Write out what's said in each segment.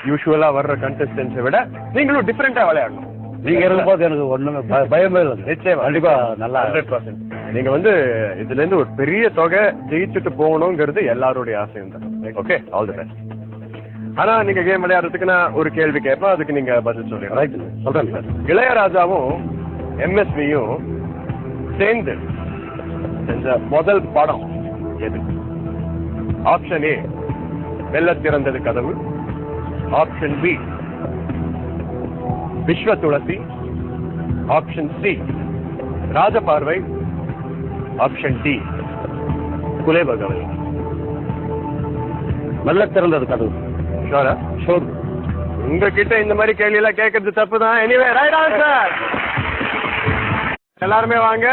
யூஸ்வலா வர்ற கண்டஸ்டன்ஸை விட நீங்களும் டிஃபரெண்டா விளையாடணும். நீங்க இருக்கும்போது எனக்கு ஒண்ணுமே பயமே இல்லை. நிச்சயமா கண்டிப்பா நல்லா 100%. நீங்க இதுல இருந்து ஒரு பெரிய தொகை ஜெயிச்சுட்டு போகணுங்கிறது எல்லாருடைய ஆசையும் தான். Okay, all the best. ஆனா நீங்க கேம் விளையாடுறதுக்கு நான் ஒரு கேள்வி கேட்பேன், அதுக்கு நீங்க பதில் சொல்லுங்க. சொல்றேன் சார். இளையராஜாவும் MSVயும் சேர்ந்து செஞ்ச முதல் படம் எது? Option A Vella Thiranthathu Kathavu, option B Vishwa Thulasi, option C Rajaparvai, option D Gulebakavali. Vella Thiranthathu Kathavu. ஷோரா? ஷோர். உங்ககிட்ட இந்த மாதிரி கேள்வி எல்லாம் கேட்கறது தப்பு தான். Anyway right answer. எல்லாருமே வாங்க.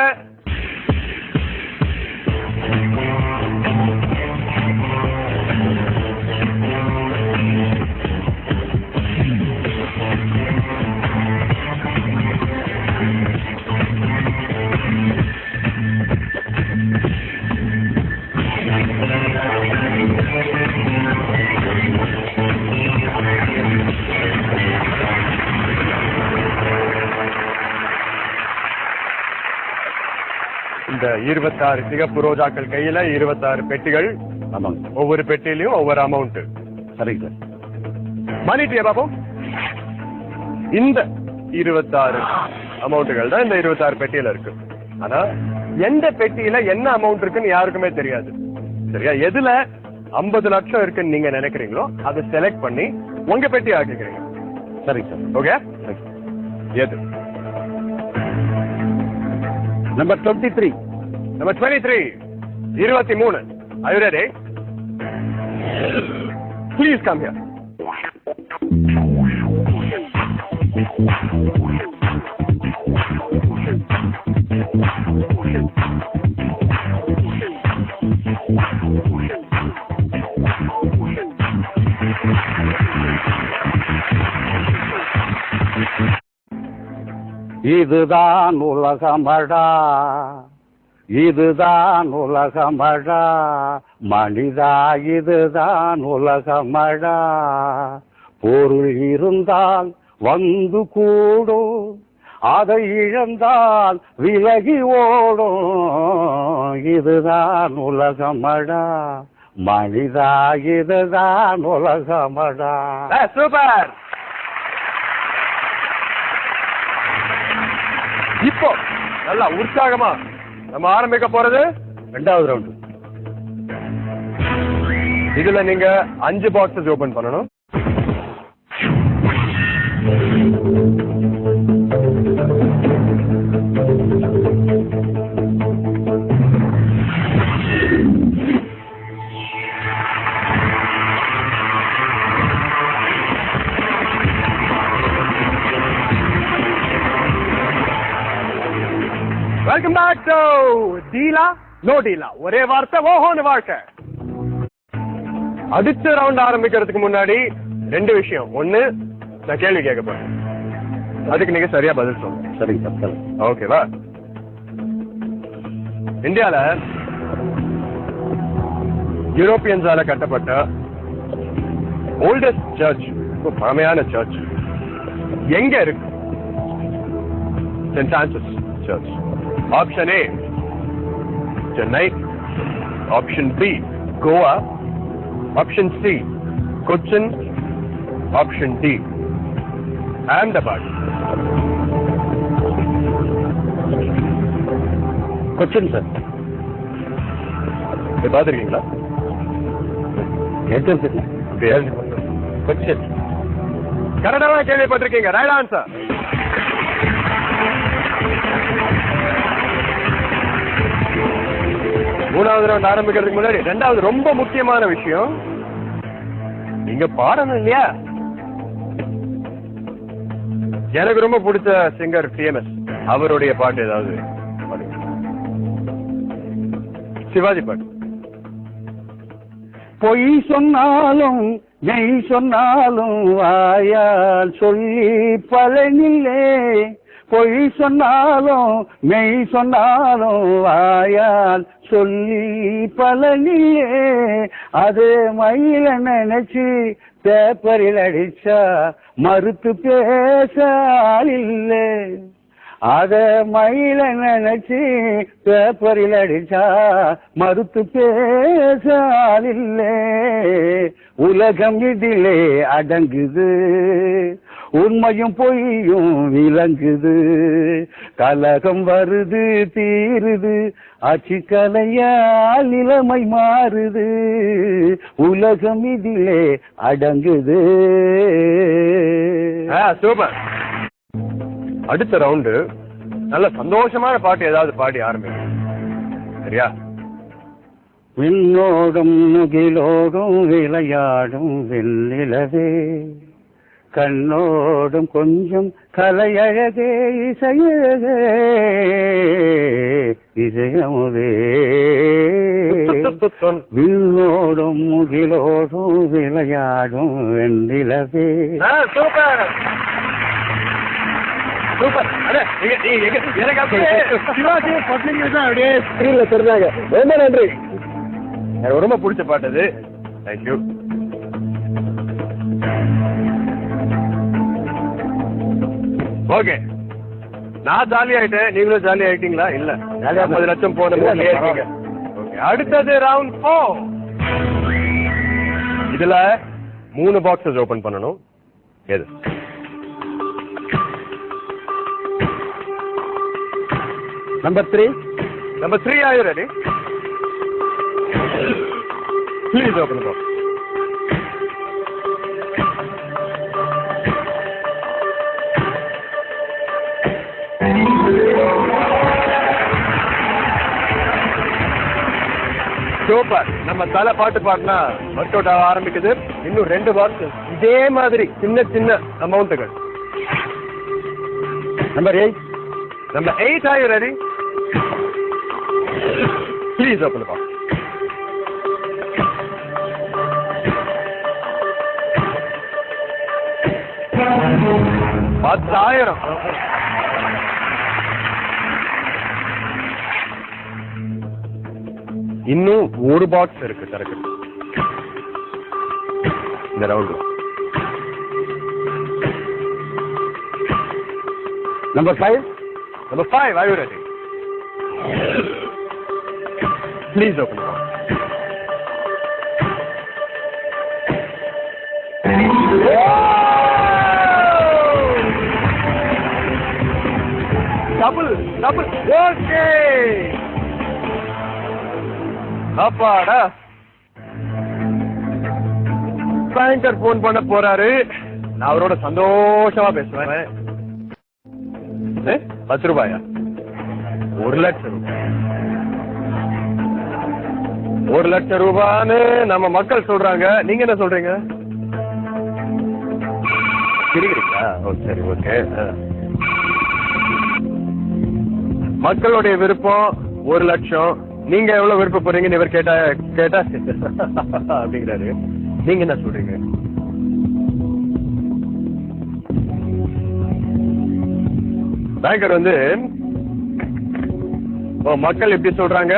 இந்த 26 சிகப்பு ரோஜாக்கள் கையில 26 பெட்டிகள். ஆமாங்க. ஒவ்வொரு பெட்டியிலையும் ஒவ்வொரு அமௌண்ட். சரிங்க சார். மணிட்டியா பாப்போம். இந்த 26 அமௌண்ட்டுகள் தான் இந்த 26 பெட்டியில இருக்கு. ஆனா எந்த பெட்டியில என்ன அமௌண்ட் இருக்குன்னு யாருக்குமே தெரியாது. சரியா? எதுல 50 லட்சம் இருக்குன்னு நீங்க நினைக்கிறீங்களோ அதை செலக்ட் பண்ணி உங்க பெட்டி ஆக்கிக்கிறீங்க. சரிங்க சார். ஓகே, எது? Number 23. Number 23. 23. Are you ready? Please come here. இதுதான் உலகமடா, இதுதான் உலகமடா, மனிதா இதுதான் உலகமடா. பொருள் இருந்தால் வந்து கூடும், அதை இழந்தால் விலகி ஓடும். இதுதான் உலகமடா, மனிதா இதுதான் உலகமடா. சூப்பர். இப்போ நல்லா உற்சாகமா நம்ம ஆரம்பிக்க போறது 2வது ரவுண்ட். இதுல நீங்க 5 பாக்ஸஸ் ஓபன் பண்ணணும். வெல்கம் பேக் டு டீலா நோ டீலா. ஒரே வார்த்தை, ஓஹோன்னு வாழ்க்கை. அடுத்த ரவுண்ட் ஆரம்பிக்கிறதுக்கு முன்னாடி 2 விஷயம். ஒண்ணு, நான் கேள்வி கேட்க போறேன், அதுக்கு நீங்க சரியா பதில் சொல்லுங்க. சரிங்க சார். ஓகேவா? இந்தியால யூரோப்பியன்ஸால கட்டப்பட்ட ஓல்டஸ்ட் சர்ச், பழமையான சர்ச் எங்க இருக்கு? Saint Francis church. Option A Chennai, option B Goa, option C Cochin, option D Ahmedabad. Cochin sir. பாத்துருக்கீங்களா? கொச்சின். கரெக்டாக கேள்விப்பட்டிருக்கீங்க. Right answer. மூணாவது ரவுண்ட் ஆரம்பிக்கிறதுக்கு முன்னாடி 2வது ரொம்ப முக்கியமான விஷயம், நீங்க பாடணும் இல்லையா? எனக்கு ரொம்ப பிடிச்ச சிங்கர் TMS, அவருடைய பாட்டு ஏதாவது சிவாஜி பாட்டு. பொய் சொன்னாலும் மெய் சொன்னாலும் வாயால் சொல்லி பலனில்லே. பொய் சொன்னாலும் மெய் சொன்னாலும் வாயால் சொல்லி பலனில்லே. அது மயில நினைச்சு பேப்பரில் அடிச்சா மறுத்து பேச ஆள் இல்லை. அத மயில நினைச்சு பேப்பரில் அடிச்சா மறுத்து பேச ஆள் இல்லை. உலகம் இதிலே அடங்குது, உண்மையும் பொய்யும் விளங்குது. கலகம் வருது தீருது, ஆட்சி கலையால் நிலைமை மாறுது. உலகம் இதிலே அடங்குது. சூப்பர். அடுத்த ரவுண்டு நல்ல சந்தோஷமான பாட்டு ஏதாவது பாடி ஆரம்பிக்கும். சரியா? விண்ணோடும் முகிலோடும் விளையாடும் வெண்ணிலவே, கண்ணோடும் கொஞ்சம் கலையழகே இசையழகே இசையமுதே. விண்ணோடும் முகிலோடும் விளையாடும் வெண்ணிலவே. Super super. ரொம்ப நன்றி. எனக்கு ரொம்ப பிடிச்ச பாட்டு அது. தேங்க்யூ. ஓகே, நான் ஜாலி ஆயிட்டேன், நீங்களும் ஜாலி ஆயிட்டீங்களா? இல்ல, 50 லட்சம் போன. ஓகே, அடுத்தது ரவுண்ட் 4. இதுல 3 பாக்ஸஸ் ஓபன் பண்ணணும். எது? Number 3. Number 3, are you ready? Please open the box. Super. நம்ம தலை பாட்டு பாடினா ஒர்க் அவுட் ஆக ஆரம்பிக்குது. இன்னும் 2 பாக்ஸ் இதே மாதிரி சின்ன சின்ன அமௌண்ட்டுகள். Number 8. Number 8, are you ready? Please open the box. $10,000. இன்னும் 1 பாக்ஸ் இருக்கு திறக்கு இந்த round. Number 5. Number 5, are you ready? Please open the box. Double. Okay. அப்பாடா. பேங்கர் போன் பண்ண போறாரு. நான் அவரோட சந்தோஷமா பேசுவேன். 10 ரூபாயா? 1 லட்சம் ரூபாய். 1 லட்சம் ரூபான்னு நம்ம மக்கள் சொல்றாங்க. நீங்க என்ன சொல்றீங்க? சிரிக்கிறீங்களா? சரி, ஓகே. மக்களுடைய விருப்பம் 1 லட்சம். நீங்க எவ்வளவு விருப்பப்படுறீங்கன்னு இவர் கேட்டா அப்படிங்கிறாரு. நீங்க என்ன சொல்றீங்க? பேங்கர் வந்து மக்கள் எப்படி சொல்றாங்க,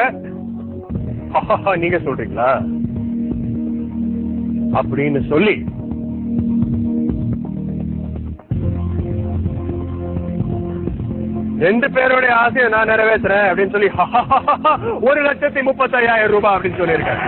நீங்க சொல்றீங்களா அப்படின்னு சொல்லி ரெண்டு பேருடைய ஆசையை நான் நிறைவேற்றுறேன் அப்படின்னு சொல்லி 1,35,000 ரூபாய் அப்படின்னு சொல்லியிருக்காரு.